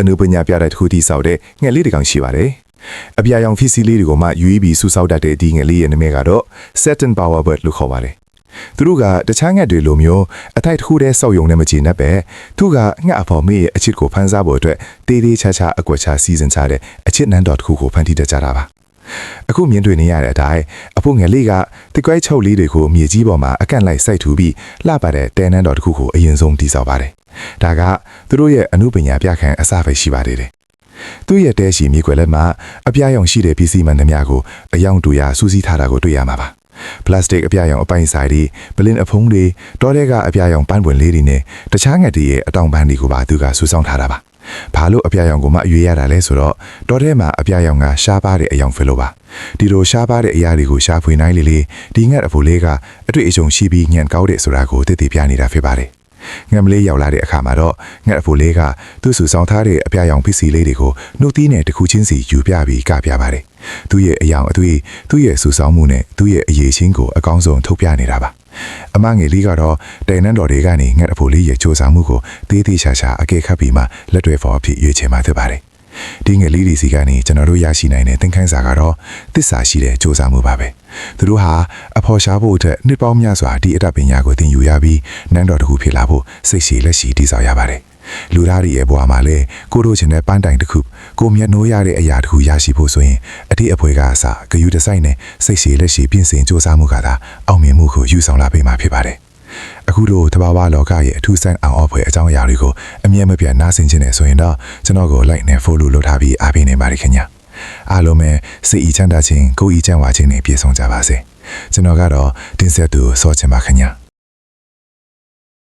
အနုပညာပြတဲ့တစ်ခုတည်ဆောက်တဲ့ငှက်လေးတစ်ကောင်ရှိပါတယ်။အပြာရောင်ဖီစီလေးတွေကိုမှ UEB စုဆောက်တတ်တဲ့ဒီငှက်လေးရဲ့နာမည်ကတော့ Saturn Power Bird လို့ခေါ်ပါတယ်။သူတို့ကတခြားငှက်တွေလိုမျိုးအထိုက်တစ်ခုတည်းစောက်ယုံနဲ့မချေနဲ့ပဲသူကငှက်အဖော်မေးရဲ့အချစ်ကိုဖန်ဆားဖို့အတွက်တေးသေးချာချာအကွက်ချစီစဉ်ချတဲ့အချစ်နန်းတော်တစ်ခုကိုဖန်တီးတတ်ကြတာပါ။အခုမြင်တွေ့နေရတဲ့အတိုင်းအဖို့ငယ်လေးကတကွဲချုပ်လေးတွေကိုမြေကြီးပေါ်မှာအကန့်လိုက်စိုက်ထူပြီးလှပတဲ့တဲနန်းတော်တစ်ခုကိုအရင်ဆုံးတည်ဆောက်ပါတယ်။ဒါကသူတို့ရဲ့အမှုပညာပြခန့်အစပဲရှိပါသေးတယ်။သူ့ရဲ့တဲရှိမြေခွက်လက်မှာအပြာရောင်ရှိတဲ့ပစ္စည်းမှန်သမျှကိုအယောင်တူရာစူးစီးထားတာကိုတွေ့ရမှာပါ။ပလတ်စတစ်အပြာရောင်အပိုင်းဆိုင်တွေပလင်းအဖုံးတွေတောထဲကအပြာရောင်ပန်းပွင့်လေးတွေနဲ့တခြားငှက်တွေရဲ့အတောင်ပန်းတွေကိုပါသူကစူးစောင်းထားတာပါ။ဘာလို့အပြာရောင်ကိုမှအရွေးရတာလဲဆိုတော့တောထဲမှာအပြာရောင်ကရှားပါတဲ့အယောင်ဖြစ်လို့ပါဒီလိုရှားပါတဲ့အရာတွေကိုရှားဖွေနိုင်လေဒီငှက်အဖို့လေးကအတွေ့အကြုံရှိပြီးညံကောက်တဲ့ဆိုတာကိုသိသိပြနေတာဖြစ်ပါတယ်ငှက်မလေးရောက်လာတဲ့အခါမှာတော့ငှက်အဖို့လေးကသူ့စုဆောင်ထားတဲ့အပြာရောင်ပစ္စည်းလေးတွေကိုနှုတ်သီးနဲ့တစ်ခုချင်းစီယူပြပြီးကပြပါတယ်သူ့ရဲ့အယောင်အသွေးသူ့ရဲ့စုဆောင်မှုနဲ့သူ့ရဲ့အရေးချင်းကိုအကောင်းဆုံးထုတ်ပြနေတာပါအမငယ်လေးကတော့တိုင်နန်းတော်တွေကနေငှက်အဖို့လေးရဲ့စူးစမ်းမှုကိုသေးသေးချာချာအကဲခတ်ပြီးမှလက်တွေ့ဖော်အဖြစ်ရွေးချယ်မှဖြစ်ပါတယ်ဒီငယ်လေးတွေစီကနေကျွန်တော်တို့ရရှိနိုင်တဲ့သင်ခန်းစာကတော့သစ္စာရှိတဲ့စူးစမ်းမှုပါပဲသူတို့ဟာအဖော်ရှားဖို့အတွက်နှစ်ပေါင်းများစွာဒီအတတ်ပညာကိုသင်ယူရပြီးနန်းတော်တစ်ခုဖြစ်လာဖို့စိတ်ရှည်လက်ရှည်တည်ဆောက်ရပါတယ်လူသားတွေရဲ့ဘဝမှာလည်းကိုတို့ချင်တဲ့ပန်းတိုင်တစ်ခုကိုမျက်နှိုးရတဲ့အရာတစ်ခုရရှိဖို့ဆိုရင်အတိအဖွဲကအစဂယုတစိုက်နဲ့စိတ်ရှည်လက်ရှည်ပြင်ဆင်စူးစမ်းမှုကသာအောင်မြင်မှုကိုယူဆောင်လာပေးမှာဖြစ်ပါတယ်အခုတို့တဘာဝလောကရဲ့အထူးဆန်းအောင်အဖွယ်အကြောင်းအရာတွေကိုအမြဲမပြတ်နားဆင်ခြင်းနဲ့ဆိုရင်တော့ကျွန်တော်ကို like နဲ့ follow လုပ်ထားပြီးအားပေးနေပါတယ်ခင်ဗျာအားလုံးပဲစိတ်ဤချမ်းသာခြင်းကိုယ်ဤချမ်းသာခြင်းနဲ့ပြည့်စုံကြပါစေကျွန်တော်ကတော့တင်ဆက်သူစောချင်ပါခင်ဗျာ